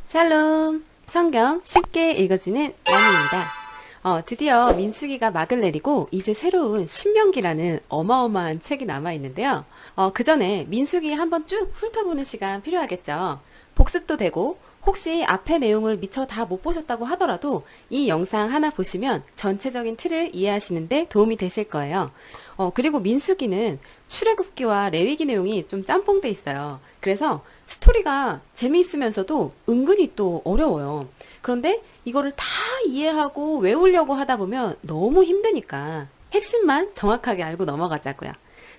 샬롬! 성경 쉽게 읽어지는 라미입니다. 드디어 민수기가 막을 내리고 이제 새로운 신명기라는 어마어마한 책이 남아있는데요. 그 전에 민수기 한번 쭉 훑어보는 시간 필요하겠죠. 복습도 되고 혹시 앞의 내용을 미처 다 못 보셨다고 하더라도 이 영상 하나 보시면 전체적인 틀을 이해하시는데 도움이 되실 거예요. 그리고 민수기는 출애굽기와 레위기 내용이 좀 짬뽕돼 있어요. 그래서 스토리가 재미있으면서도 은근히 또 어려워요. 그런데 이거를 다 이해하고 외우려고 하다 보면 너무 힘드니까 핵심만 정확하게 알고 넘어가자고요.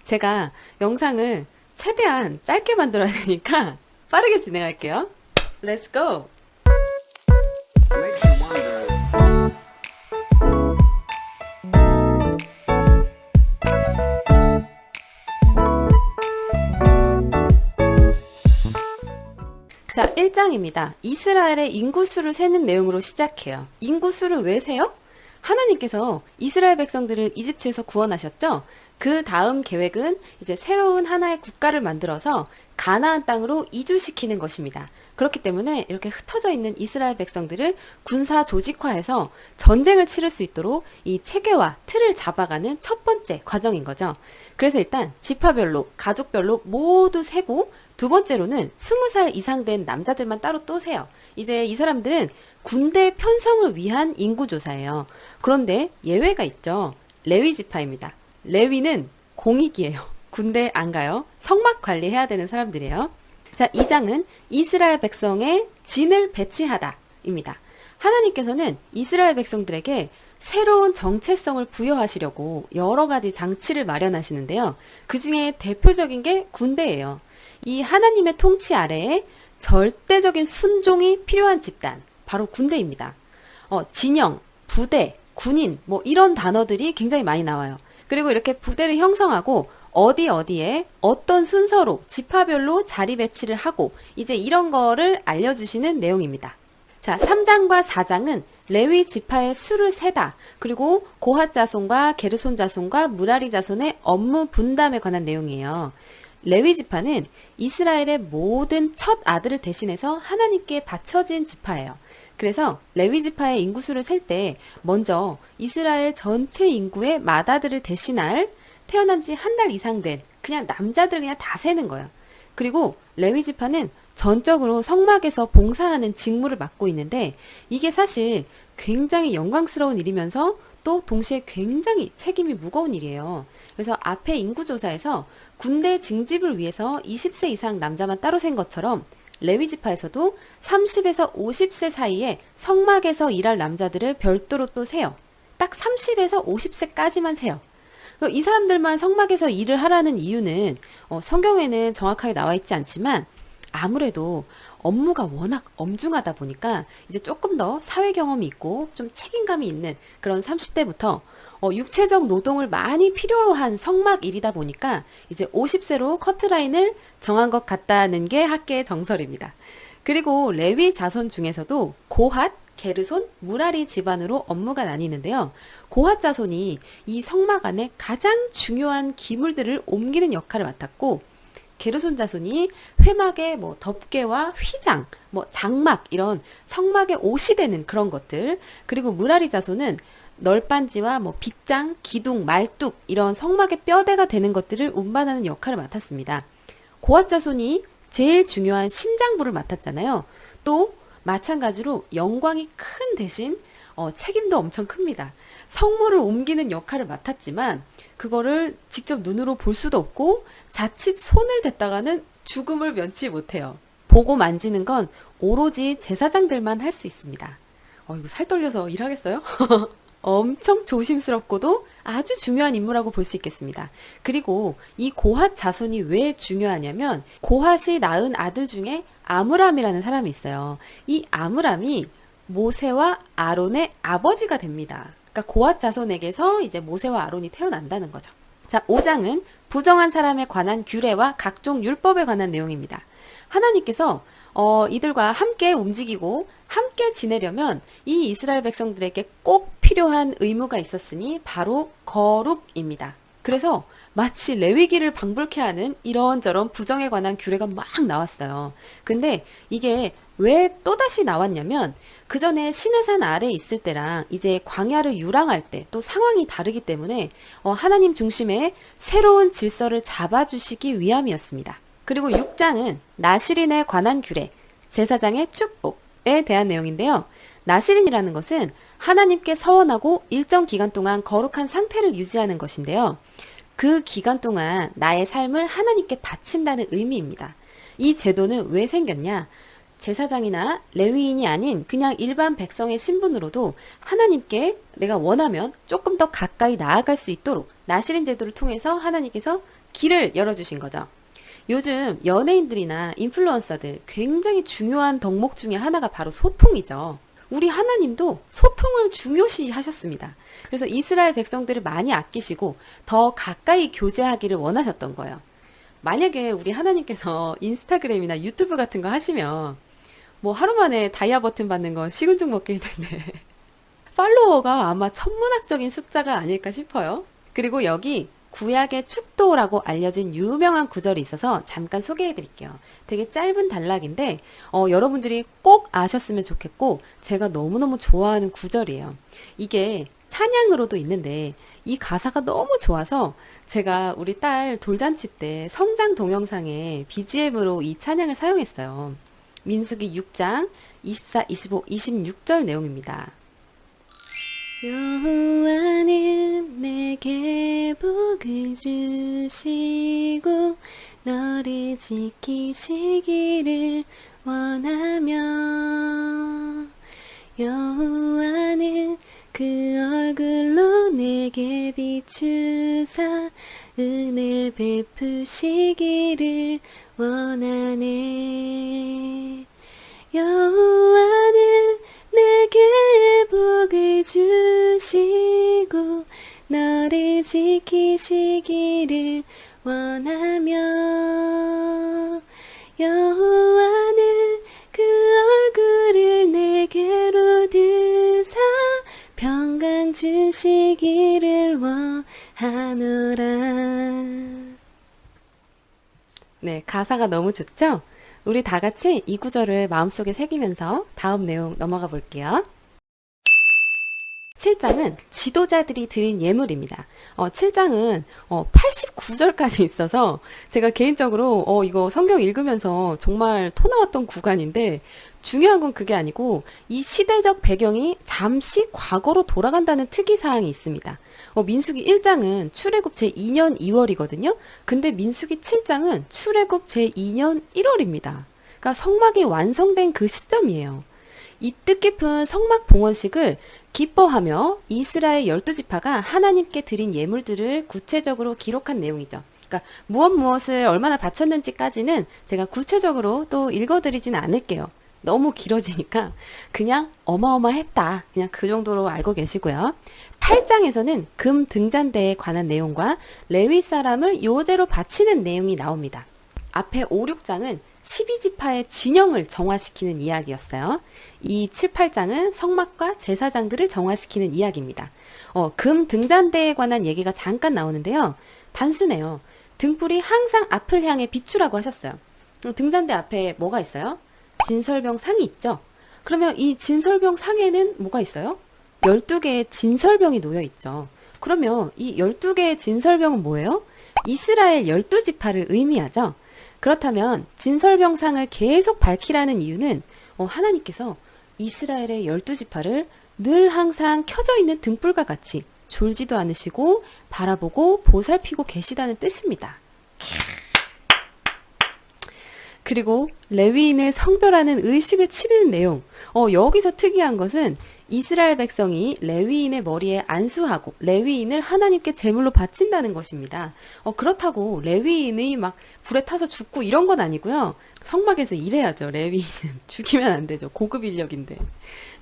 제가 영상을 최대한 짧게 만들어야 되니까 빠르게 진행할게요. Let's go! 자, 1장입니다. 이스라엘의 인구수를 세는 내용으로 시작해요. 인구수를 왜 세요? 하나님께서 이스라엘 백성들을 이집트에서 구원하셨죠? 그 다음 계획은 이제 새로운 하나의 국가를 만들어서 가나안 땅으로 이주시키는 것입니다. 그렇기 때문에 이렇게 흩어져 있는 이스라엘 백성들을 군사 조직화해서 전쟁을 치를 수 있도록 이 체계와 틀을 잡아가는 첫 번째 과정인 거죠. 그래서 일단 지파별로, 가족별로 모두 세고 두 번째로는 20살 이상 된 남자들만 따로 또 세요. 이제 이 사람들은 군대 편성을 위한 인구조사예요. 그런데 예외가 있죠. 레위 지파입니다. 레위는 공익이에요. 군대 안 가요. 성막 관리해야 되는 사람들이에요. 자, 2장은 이스라엘 백성의 진을 배치하다 입니다. 하나님께서는 이스라엘 백성들에게 새로운 정체성을 부여하시려고 여러 가지 장치를 마련하시는데요. 그 중에 대표적인 게 군대예요. 이 하나님의 통치 아래에 절대적인 순종이 필요한 집단, 바로 군대입니다. 진영, 부대, 군인, 뭐 이런 단어들이 굉장히 많이 나와요. 그리고 이렇게 부대를 형성하고 어디에 어떤 순서로 지파별로 자리 배치를 하고 이제 이런 거를 알려주시는 내용입니다. 자, 3장과 4장은 레위 지파의 수를 세다, 그리고 고핫 자손과 게르손 자손과 무라리 자손의 업무 분담에 관한 내용이에요. 레위 지파는 이스라엘의 모든 첫 아들을 대신해서 하나님께 바쳐진 지파예요. 그래서 레위 지파의 인구수를 셀 때 먼저 이스라엘 전체 인구의 맏아들을 대신할 태어난 지 한 달 이상 된 그냥 남자들 그냥 다 세는 거예요. 그리고 레위 지파는 전적으로 성막에서 봉사하는 직무를 맡고 있는데 이게 사실 굉장히 영광스러운 일이면서 또 동시에 굉장히 책임이 무거운 일이에요. 그래서 앞에 인구조사에서 군대 징집을 위해서 20세 이상 남자만 따로 센 것처럼 레위 지파에서도 30에서 50세 사이에 성막에서 일할 남자들을 별도로 또 세요. 딱 30에서 50세까지만 세요. 이 사람들만 성막에서 일을 하라는 이유는 성경에는 정확하게 나와 있지 않지만 아무래도 업무가 워낙 엄중하다 보니까 이제 조금 더 사회 경험이 있고 좀 책임감이 있는 그런 30대부터 육체적 노동을 많이 필요한 성막 일이다 보니까 이제 50세로 커트라인을 정한 것 같다는 게 학계의 정설입니다. 그리고 레위 자손 중에서도 고핫, 게르손, 무라리 집안으로 업무가 나뉘는데요. 고핫 자손이 이 성막 안에 가장 중요한 기물들을 옮기는 역할을 맡았고 게르손 자손이 회막의 뭐 덮개와 휘장, 뭐 장막 이런 성막에 옷이 되는 그런 것들, 그리고 무라리 자손은 널빤지와 뭐 빗장, 기둥, 말뚝 이런 성막의 뼈대가 되는 것들을 운반하는 역할을 맡았습니다. 고핫 자손이 제일 중요한 심장부를 맡았잖아요. 또 마찬가지로 영광이 큰 대신 책임도 엄청 큽니다. 성물을 옮기는 역할을 맡았지만 그거를 직접 눈으로 볼 수도 없고 자칫 손을 댔다가는 죽음을 면치 못해요. 보고 만지는 건 오로지 제사장들만 할 수 있습니다. 이거 살 떨려서 일하겠어요? 엄청 조심스럽고도 아주 중요한 인물이라고 볼 수 있겠습니다. 그리고 이 고핫 자손이 왜 중요하냐면 고핫이 낳은 아들 중에 아므람이라는 사람이 있어요. 이 아므람이 모세와 아론의 아버지가 됩니다. 그러니까 고핫 자손에게서 이제 모세와 아론이 태어난다는 거죠. 자, 5장은 부정한 사람에 관한 규례와 각종 율법에 관한 내용입니다. 하나님께서 이들과 함께 움직이고 함께 지내려면 이 이스라엘 백성들에게 꼭 필요한 의무가 있었으니 바로 거룩입니다. 그래서 마치 레위기를 방불케 하는 이런저런 부정에 관한 규례가 막 나왔어요. 근데 이게 왜 또다시 나왔냐면 그 전에 시내산 아래에 있을 때랑 이제 광야를 유랑할 때 또 상황이 다르기 때문에 하나님 중심의 새로운 질서를 잡아주시기 위함이었습니다. 그리고 6장은 나실인에 관한 규례, 제사장의 축복에 대한 내용인데요. 나실인이라는 것은 하나님께 서원하고 일정 기간 동안 거룩한 상태를 유지하는 것인데요. 그 기간 동안 나의 삶을 하나님께 바친다는 의미입니다. 이 제도는 왜 생겼냐? 제사장이나 레위인이 아닌 그냥 일반 백성의 신분으로도 하나님께 내가 원하면 조금 더 가까이 나아갈 수 있도록 나실인 제도를 통해서 하나님께서 길을 열어주신 거죠. 요즘 연예인들이나 인플루언서들 굉장히 중요한 덕목 중에 하나가 바로 소통이죠. 우리 하나님도 소통을 중요시 하셨습니다. 그래서 이스라엘 백성들을 많이 아끼시고 더 가까이 교제하기를 원하셨던 거예요. 만약에 우리 하나님께서 인스타그램이나 유튜브 같은 거 하시면 뭐 하루 만에 다이아 버튼 받는 건 식은 죽 먹기일 텐데 팔로워가 아마 천문학적인 숫자가 아닐까 싶어요. 그리고 여기 구약의 축도라고 알려진 유명한 구절이 있어서 잠깐 소개해 드릴게요. 되게 짧은 단락인데 여러분들이 꼭 아셨으면 좋겠고 제가 너무너무 좋아하는 구절이에요. 이게 찬양으로도 있는데 이 가사가 너무 좋아서 제가 우리 딸 돌잔치 때 성장 동영상에 BGM으로 이 찬양을 사용했어요. 민수기 6장 24, 25, 26절 내용입니다. 여호와는 내게 복을 주시고 너를 지키시기를 원하며 여호와는 그 얼굴로 내게 비추사 은혜 베푸시기를 원하네. 여호와는 내게 복을 주시고 너를 지키시기를 원하며 여호와는 그 얼굴을 내게로 드사 평강 주시기를 원하노라. 네, 가사가 너무 좋죠? 우리 다 같이 이 구절을 마음속에 새기면서 다음 내용 넘어가 볼게요. 7장은 지도자들이 드린 예물입니다. 7장은 89절까지 있어서 제가 개인적으로 이거 성경 읽으면서 정말 토 나왔던 구간인데 중요한 건 그게 아니고 이 시대적 배경이 잠시 과거로 돌아간다는 특이사항이 있습니다. 민수기 1장은 출애굽 제2년 2월이거든요. 근데 민수기 7장은 출애굽 제2년 1월입니다. 그러니까 성막이 완성된 그 시점이에요. 이 뜻깊은 성막 봉헌식을 기뻐하며 이스라엘 12지파가 하나님께 드린 예물들을 구체적으로 기록한 내용이죠. 그러니까 무엇을 얼마나 바쳤는지까지는 제가 구체적으로 또 읽어드리진 않을게요. 너무 길어지니까 그냥 어마어마했다. 그냥 그 정도로 알고 계시고요. 8장에서는 금 등잔대에 관한 내용과 레위 사람을 요제로 바치는 내용이 나옵니다. 앞에 5, 6장은 12지파의 진영을 정화시키는 이야기였어요. 이 7, 8장은 성막과 제사장들을 정화시키는 이야기입니다. 금 등잔대에 관한 얘기가 잠깐 나오는데요. 단순해요. 등불이 항상 앞을 향해 비추라고 하셨어요. 등잔대 앞에 뭐가 있어요? 진설병 상이 있죠. 그러면 이 진설병 상에는 뭐가 있어요? 12개의 진설병이 놓여 있죠. 그러면 이 12개의 진설병은 뭐예요? 이스라엘 12지파를 의미하죠. 그렇다면 진설병상을 계속 밝히라는 이유는 하나님께서 이스라엘의 12지파를 늘 항상 켜져 있는 등불과 같이 졸지도 않으시고 바라보고 보살피고 계시다는 뜻입니다. 그리고 레위인을 성별하는 의식을 치르는 내용. 여기서 특이한 것은 이스라엘 백성이 레위인의 머리에 안수하고 레위인을 하나님께 제물로 바친다는 것입니다. 그렇다고 레위인이 막 불에 타서 죽고 이런 건 아니고요. 성막에서 일해야죠. 레위인은 죽이면 안 되죠. 고급 인력인데.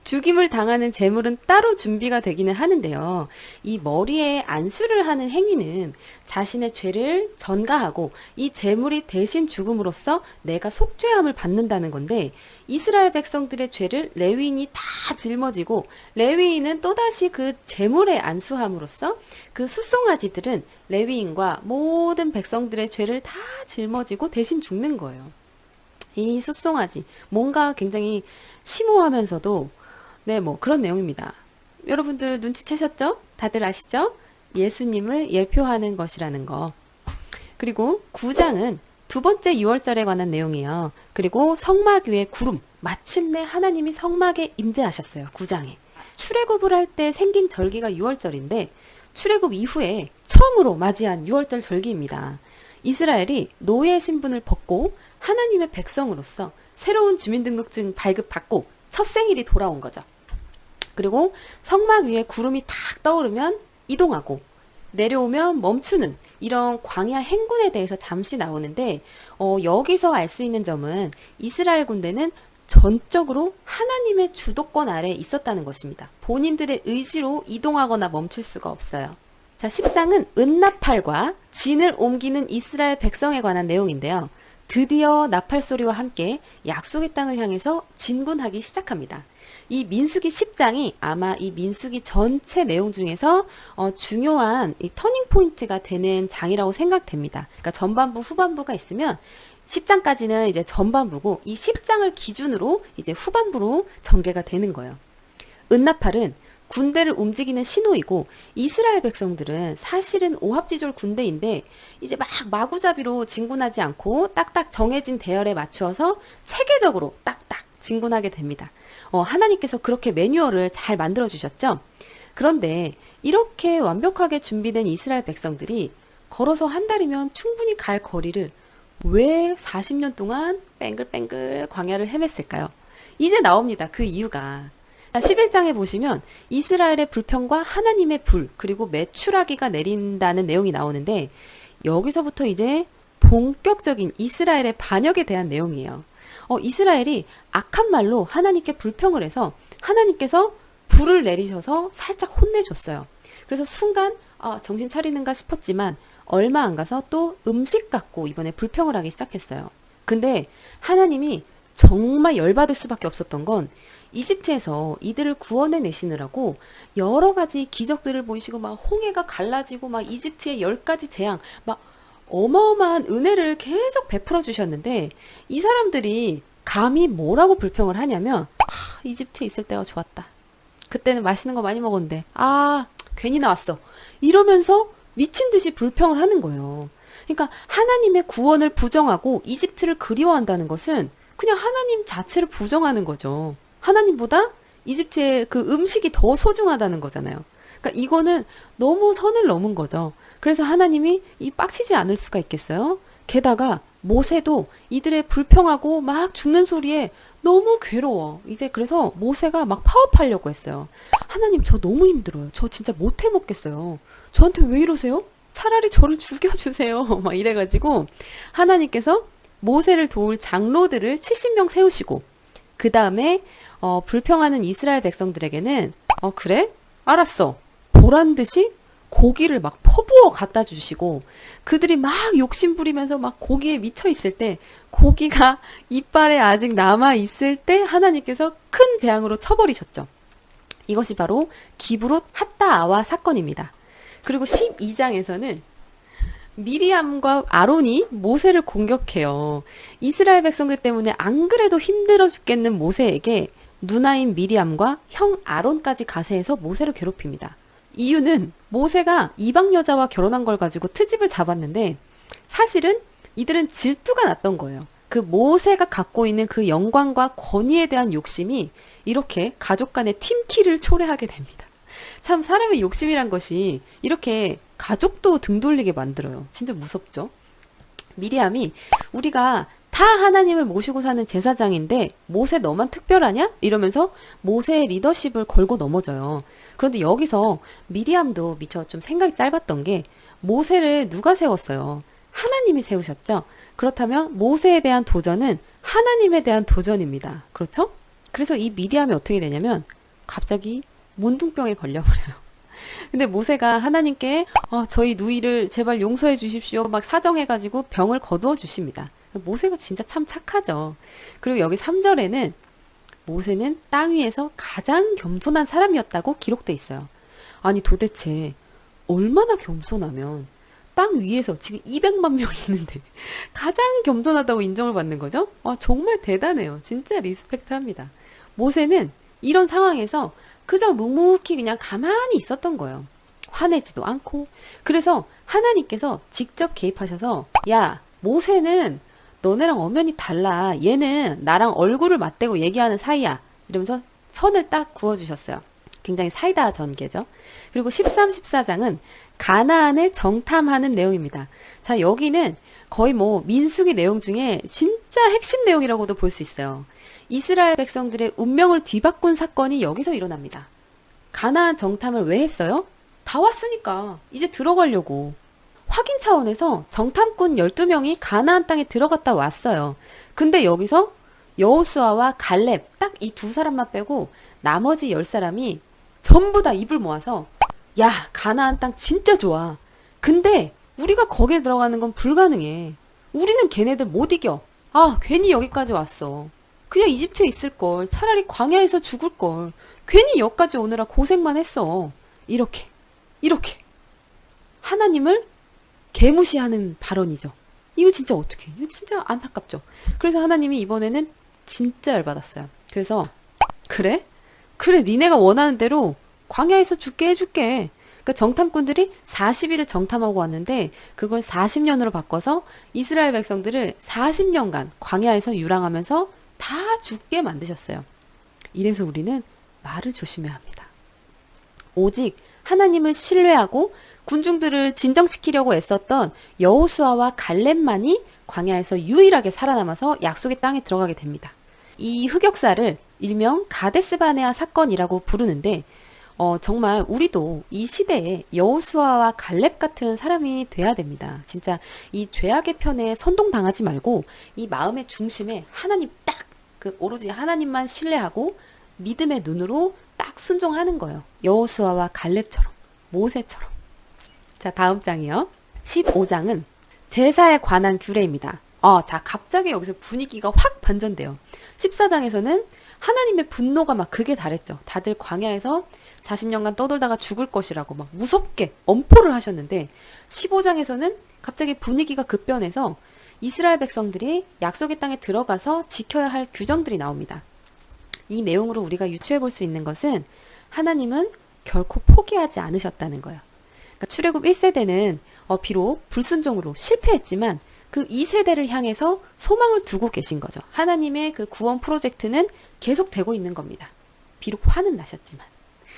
죽임을 당하는 제물은 따로 준비가 되기는 하는데요. 이 머리에 안수를 하는 행위는 자신의 죄를 전가하고 이 제물이 대신 죽음으로써 내가 속죄함을 받는다는 건데 이스라엘 백성들의 죄를 레위인이 다 짊어지고 레위인은 또다시 그 제물에 안수함으로써 그 숫송아지들은 레위인과 모든 백성들의 죄를 다 짊어지고 대신 죽는 거예요. 이 숫송아지 뭔가 굉장히 심오하면서도 네, 뭐 그런 내용입니다. 여러분들 눈치채셨죠? 다들 아시죠? 예수님을 예표하는 것이라는 거. 그리고 9장은 두 번째 유월절에 관한 내용이에요. 그리고 성막 위에 구름. 마침내 하나님이 성막에 임재하셨어요. 9장에. 출애굽을 할 때 생긴 절기가 유월절인데 출애굽 이후에 처음으로 맞이한 유월절 절기입니다. 이스라엘이 노예 신분을 벗고 하나님의 백성으로서 새로운 주민등록증 발급받고 첫 생일이 돌아온 거죠. 그리고 성막 위에 구름이 탁 떠오르면 이동하고 내려오면 멈추는 이런 광야 행군에 대해서 잠시 나오는데 여기서 알 수 있는 점은 이스라엘 군대는 전적으로 하나님의 주도권 아래에 있었다는 것입니다. 본인들의 의지로 이동하거나 멈출 수가 없어요. 자, 10장은 은나팔과 진을 옮기는 이스라엘 백성에 관한 내용인데요. 드디어 나팔 소리와 함께 약속의 땅을 향해서 진군하기 시작합니다. 이 민수기 10장이 아마 이 민수기 전체 내용 중에서 중요한 이 터닝 포인트가 되는 장이라고 생각됩니다. 그러니까 전반부, 후반부가 있으면 10장까지는 이제 전반부고 이 10장을 기준으로 이제 후반부로 전개가 되는 거예요. 은나팔은 군대를 움직이는 신호이고 이스라엘 백성들은 사실은 오합지졸 군대인데 이제 막 마구잡이로 진군하지 않고 딱딱 정해진 대열에 맞추어서 체계적으로 딱딱 진군하게 됩니다. 하나님께서 그렇게 매뉴얼을 잘 만들어 주셨죠. 그런데 이렇게 완벽하게 준비된 이스라엘 백성들이 걸어서 한 달이면 충분히 갈 거리를 왜 40년 동안 뱅글뱅글 광야를 헤맸을까요? 이제 나옵니다. 그 이유가. 11장에 보시면 이스라엘의 불평과 하나님의 불 그리고 메추라기가 내린다는 내용이 나오는데 여기서부터 이제 본격적인 이스라엘의 반역에 대한 내용이에요. 이스라엘이 악한 말로 하나님께 불평을 해서 하나님께서 불을 내리셔서 살짝 혼내줬어요. 그래서 순간 정신 차리는가 싶었지만 얼마 안 가서 또 음식 갖고 이번에 불평을 하기 시작했어요. 근데 하나님이 정말 열받을 수밖에 없었던 건 이집트에서 이들을 구원해 내시느라고 여러 가지 기적들을 보이시고 막 홍해가 갈라지고 막 이집트의 10가지 재앙 막 어마어마한 은혜를 계속 베풀어 주셨는데 이 사람들이 감히 뭐라고 불평을 하냐면 이집트에 있을 때가 좋았다. 그때는 맛있는 거 많이 먹었는데 괜히 나왔어. 이러면서 미친 듯이 불평을 하는 거예요. 그러니까 하나님의 구원을 부정하고 이집트를 그리워한다는 것은 그냥 하나님 자체를 부정하는 거죠. 하나님보다 이집트의 그 음식이 더 소중하다는 거잖아요. 그러니까 이거는 너무 선을 넘은 거죠. 그래서 하나님이 이 빡치지 않을 수가 있겠어요? 게다가 모세도 이들의 불평하고 막 죽는 소리에 너무 괴로워. 이제 그래서 모세가 막 파업하려고 했어요. 하나님 저 너무 힘들어요. 저 진짜 못 해먹겠어요. 저한테 왜 이러세요? 차라리 저를 죽여주세요. 막 이래가지고 하나님께서 모세를 도울 장로들을 70명 세우시고 그 다음에 불평하는 이스라엘 백성들에게는 그래? 알았어. 보란 듯이 고기를 막 퍼부어 갖다 주시고 그들이 막 욕심 부리면서 막 고기에 미쳐 있을 때 고기가 이빨에 아직 남아 있을 때 하나님께서 큰 재앙으로 쳐버리셨죠. 이것이 바로 기브롯 핫다아와 사건입니다. 그리고 12장에서는 미리암과 아론이 모세를 공격해요. 이스라엘 백성들 때문에 안 그래도 힘들어 죽겠는 모세에게 누나인 미리암과 형 아론까지 가세해서 모세를 괴롭힙니다. 이유는 모세가 이방 여자와 결혼한 걸 가지고 트집을 잡았는데 사실은 이들은 질투가 났던 거예요. 그 모세가 갖고 있는 그 영광과 권위에 대한 욕심이 이렇게 가족 간의 팀키를 초래하게 됩니다. 참 사람의 욕심이란 것이 이렇게 가족도 등 돌리게 만들어요. 진짜 무섭죠? 미리암이 우리가 다 하나님을 모시고 사는 제사장인데 모세 너만 특별하냐? 이러면서 모세의 리더십을 걸고 넘어져요. 그런데 여기서 미리암도 미처 좀 생각이 짧았던 게 모세를 누가 세웠어요? 하나님이 세우셨죠? 그렇다면 모세에 대한 도전은 하나님에 대한 도전입니다. 그렇죠? 그래서 이 미리암이 어떻게 되냐면 갑자기 문둥병에 걸려버려요. 근데 모세가 하나님께 저희 누이를 제발 용서해 주십시오 막 사정해가지고 병을 거두어 주십니다. 모세가 진짜 참 착하죠. 그리고 여기 3절에는 모세는 땅 위에서 가장 겸손한 사람이었다고 기록돼 있어요. 아니 도대체 얼마나 겸손하면 땅 위에서 지금 200만 명이 있는데 가장 겸손하다고 인정을 받는 거죠. 정말 대단해요. 진짜 리스펙트합니다. 모세는 이런 상황에서 그저 묵묵히 그냥 가만히 있었던 거예요. 화내지도 않고. 그래서 하나님께서 직접 개입하셔서 야, 모세는 너네랑 엄연히 달라. 얘는 나랑 얼굴을 맞대고 얘기하는 사이야. 이러면서 선을 딱 그어주셨어요. 굉장히 사이다 전개죠. 그리고 13, 14장은 가나안을 정탐하는 내용입니다. 자, 여기는 거의 뭐 민수기 내용 중에 진짜 핵심 내용이라고도 볼 수 있어요. 이스라엘 백성들의 운명을 뒤바꾼 사건이 여기서 일어납니다. 가나안 정탐을 왜 했어요? 다 왔으니까 이제 들어가려고. 확인 차원에서 정탐꾼 12명이 가나안 땅에 들어갔다 왔어요. 근데 여기서 여호수아와 갈렙 딱 이 두 사람만 빼고 나머지 10사람이 전부 다 입을 모아서 야, 가나안 땅 진짜 좋아. 근데 우리가 거기에 들어가는 건 불가능해. 우리는 걔네들 못 이겨. 괜히 여기까지 왔어. 그냥 이집트에 있을걸. 차라리 광야에서 죽을걸. 괜히 여기까지 오느라 고생만 했어. 이렇게 하나님을 개무시하는 발언이죠. 이거 진짜 어떡해. 이거 진짜 안타깝죠. 그래서 하나님이 이번에는 진짜 열받았어요. 그래서 그래 니네가 원하는 대로 광야에서 죽게 해줄게. 그러니까 정탐꾼들이 40일을 정탐하고 왔는데 그걸 40년으로 바꿔서 이스라엘 백성들을 40년간 광야에서 유랑하면서 다 죽게 만드셨어요. 이래서 우리는 말을 조심해야 합니다. 오직 하나님을 신뢰하고 군중들을 진정시키려고 애썼던 여호수아와 갈렙만이 광야에서 유일하게 살아남아서 약속의 땅에 들어가게 됩니다. 이 흑역사를 일명 가데스바네아 사건이라고 부르는데 정말 우리도 이 시대에 여호수아와 갈렙 같은 사람이 돼야 됩니다. 진짜 이 죄악의 편에 선동당하지 말고 이 마음의 중심에 하나님 딱 그 오로지 하나님만 신뢰하고 믿음의 눈으로 딱 순종하는 거예요. 여호수아와 갈렙처럼, 모세처럼. 자, 다음 장이요. 15장은 제사에 관한 규례입니다. 자, 갑자기 여기서 분위기가 확 반전돼요. 14장에서는 하나님의 분노가 막 극에 달했죠. 다들 광야에서 40년간 떠돌다가 죽을 것이라고 막 무섭게 엄포를 하셨는데 15장에서는 갑자기 분위기가 급변해서 이스라엘 백성들이 약속의 땅에 들어가서 지켜야 할 규정들이 나옵니다. 이 내용으로 우리가 유추해 볼 수 있는 것은 하나님은 결코 포기하지 않으셨다는 거예요. 그러니까 출애굽 1세대는 비록 불순종으로 실패했지만 그 2세대를 향해서 소망을 두고 계신 거죠. 하나님의 그 구원 프로젝트는 계속되고 있는 겁니다. 비록 화는 나셨지만.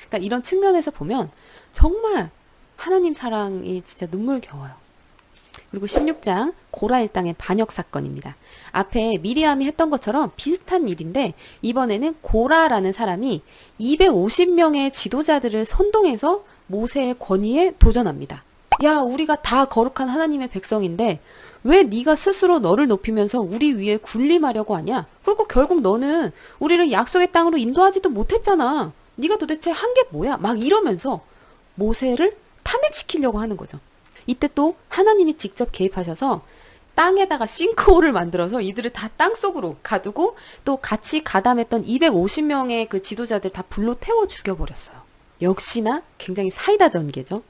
그러니까 이런 측면에서 보면 정말 하나님 사랑이 진짜 눈물겨워요. 그리고 16장 고라 일당의 반역 사건입니다. 앞에 미리암이 했던 것처럼 비슷한 일인데 이번에는 고라라는 사람이 250명의 지도자들을 선동해서 모세의 권위에 도전합니다. 야, 우리가 다 거룩한 하나님의 백성인데 왜 네가 스스로 너를 높이면서 우리 위에 군림하려고 하냐? 그리고 결국 너는 우리를 약속의 땅으로 인도하지도 못했잖아. 네가 도대체 한 게 뭐야? 막 이러면서 모세를 탄핵시키려고 하는 거죠. 이때 또 하나님이 직접 개입하셔서 땅에다가 싱크홀을 만들어서 이들을 다 땅속으로 가두고 또 같이 가담했던 250명의 그 지도자들 다 불로 태워 죽여버렸어요. 역시나 굉장히 사이다 전개죠.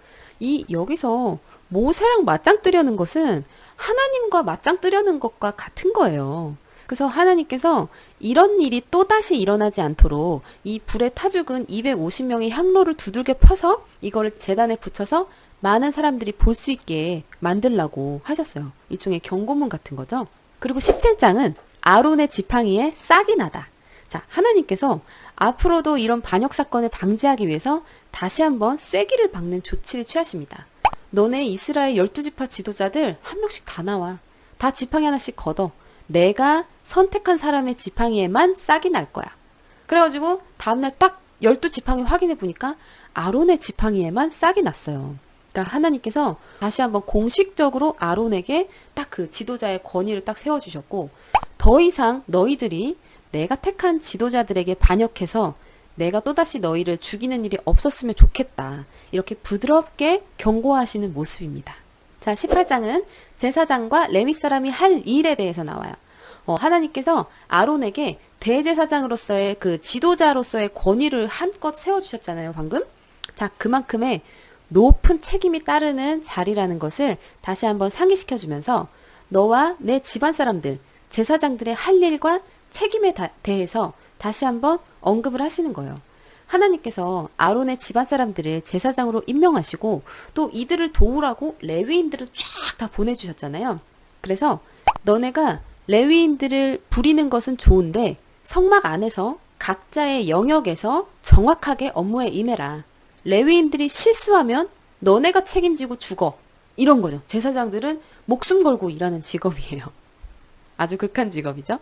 여기서 모세랑 맞짱 뜨려는 것은 하나님과 맞짱 뜨려는 것과 같은 거예요. 그래서 하나님께서 이런 일이 또다시 일어나지 않도록 이 불에 타 죽은 250명의 향로를 두들겨 펴서 이거를 제단에 붙여서 많은 사람들이 볼 수 있게 만들라고 하셨어요. 일종의 경고문 같은 거죠. 그리고 17장은 아론의 지팡이에 싹이 나다. 자, 하나님께서 앞으로도 이런 반역 사건을 방지하기 위해서 다시 한번 쐐기를 박는 조치를 취하십니다. 너네 이스라엘 12지파 지도자들 한 명씩 다 나와. 다 지팡이 하나씩 걷어. 내가 선택한 사람의 지팡이에만 싹이 날 거야. 그래가지고 다음날 딱 12지팡이 확인해 보니까 아론의 지팡이에만 싹이 났어요. 그러니까 하나님께서 다시 한번 공식적으로 아론에게 딱 그 지도자의 권위를 딱 세워주셨고 더 이상 너희들이 내가 택한 지도자들에게 반역해서 내가 또다시 너희를 죽이는 일이 없었으면 좋겠다. 이렇게 부드럽게 경고하시는 모습입니다. 자, 18장은 제사장과 레위 사람이 할 일에 대해서 나와요. 하나님께서 아론에게 대제사장으로서의 그 지도자로서의 권위를 한껏 세워주셨잖아요, 방금. 자, 그만큼의 높은 책임이 따르는 자리라는 것을 다시 한번 상기시켜주면서 너와 내 집안 사람들, 제사장들의 할 일과 책임에 대해서 다시 한번 언급을 하시는 거예요. 하나님께서 아론의 집안 사람들을 제사장으로 임명하시고 또 이들을 도우라고 레위인들을 쫙 다 보내주셨잖아요. 그래서 너네가 레위인들을 부리는 것은 좋은데 성막 안에서 각자의 영역에서 정확하게 업무에 임해라. 레위인들이 실수하면 너네가 책임지고 죽어. 이런 거죠. 제사장들은 목숨 걸고 일하는 직업이에요. 아주 극한 직업이죠.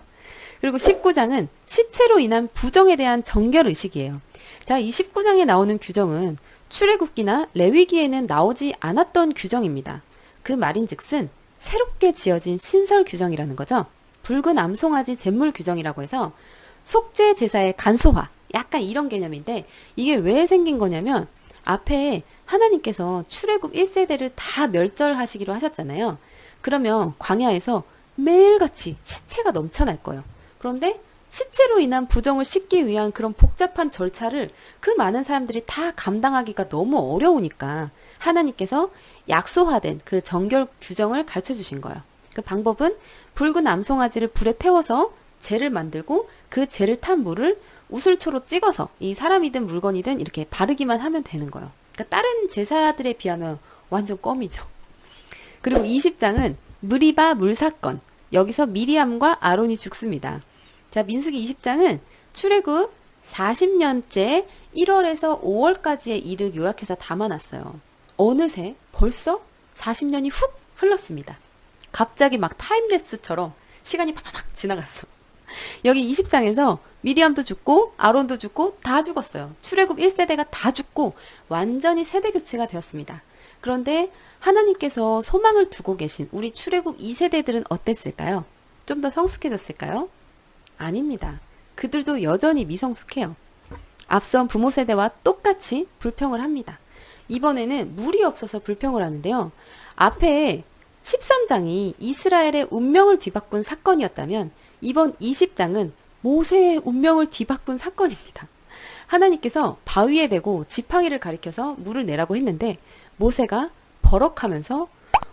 그리고 19장은 시체로 인한 부정에 대한 정결의식이에요. 자, 이 19장에 나오는 규정은 출애굽기나 레위기에는 나오지 않았던 규정입니다. 그 말인즉슨 새롭게 지어진 신설 규정이라는 거죠. 붉은 암송아지 제물 규정이라고 해서 속죄 제사의 간소화, 약간 이런 개념인데 이게 왜 생긴 거냐면 앞에 하나님께서 출애굽 1세대를 다 멸절하시기로 하셨잖아요. 그러면 광야에서 매일같이 시체가 넘쳐날 거예요. 그런데 시체로 인한 부정을 씻기 위한 그런 복잡한 절차를 그 많은 사람들이 다 감당하기가 너무 어려우니까 하나님께서 약소화된 그 정결 규정을 가르쳐 주신 거예요. 그 방법은 붉은 암송아지를 불에 태워서 재를 만들고 그 재를 탄 물을 우슬초로 찍어서 이 사람이든 물건이든 이렇게 바르기만 하면 되는 거예요. 그러니까 다른 제사들에 비하면 완전 껌이죠. 그리고 20장은 무리바 물사건. 여기서 미리암과 아론이 죽습니다. 자, 민수기 20장은 출애굽 40년째 1월에서 5월까지의 일을 요약해서 담아놨어요. 어느새 벌써 40년이 훅 흘렀습니다. 갑자기 막 타임랩스처럼 시간이 팍팍 지나갔어. 여기 20장에서 미리암도 죽고 아론도 죽고 다 죽었어요. 출애굽 1세대가 다 죽고 완전히 세대 교체가 되었습니다. 그런데 하나님께서 소망을 두고 계신 우리 출애굽 2세대들은 어땠을까요? 좀 더 성숙해졌을까요? 아닙니다. 그들도 여전히 미성숙해요. 앞선 부모 세대와 똑같이 불평을 합니다. 이번에는 물이 없어서 불평을 하는데요. 앞에 13장이 이스라엘의 운명을 뒤바꾼 사건이었다면 이번 20장은 모세의 운명을 뒤바꾼 사건입니다. 하나님께서 바위에 대고 지팡이를 가리켜서 물을 내라고 했는데 모세가 버럭하면서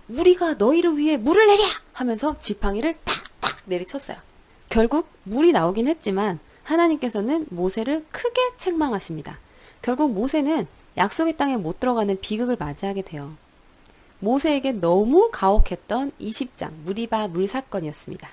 우리가 너희를 위해 물을 내랴! 하면서 지팡이를 탁탁 내리쳤어요. 결국 물이 나오긴 했지만 하나님께서는 모세를 크게 책망하십니다. 결국 모세는 약속의 땅에 못 들어가는 비극을 맞이하게 돼요. 모세에게 너무 가혹했던 20장 무리바 물 사건이었습니다.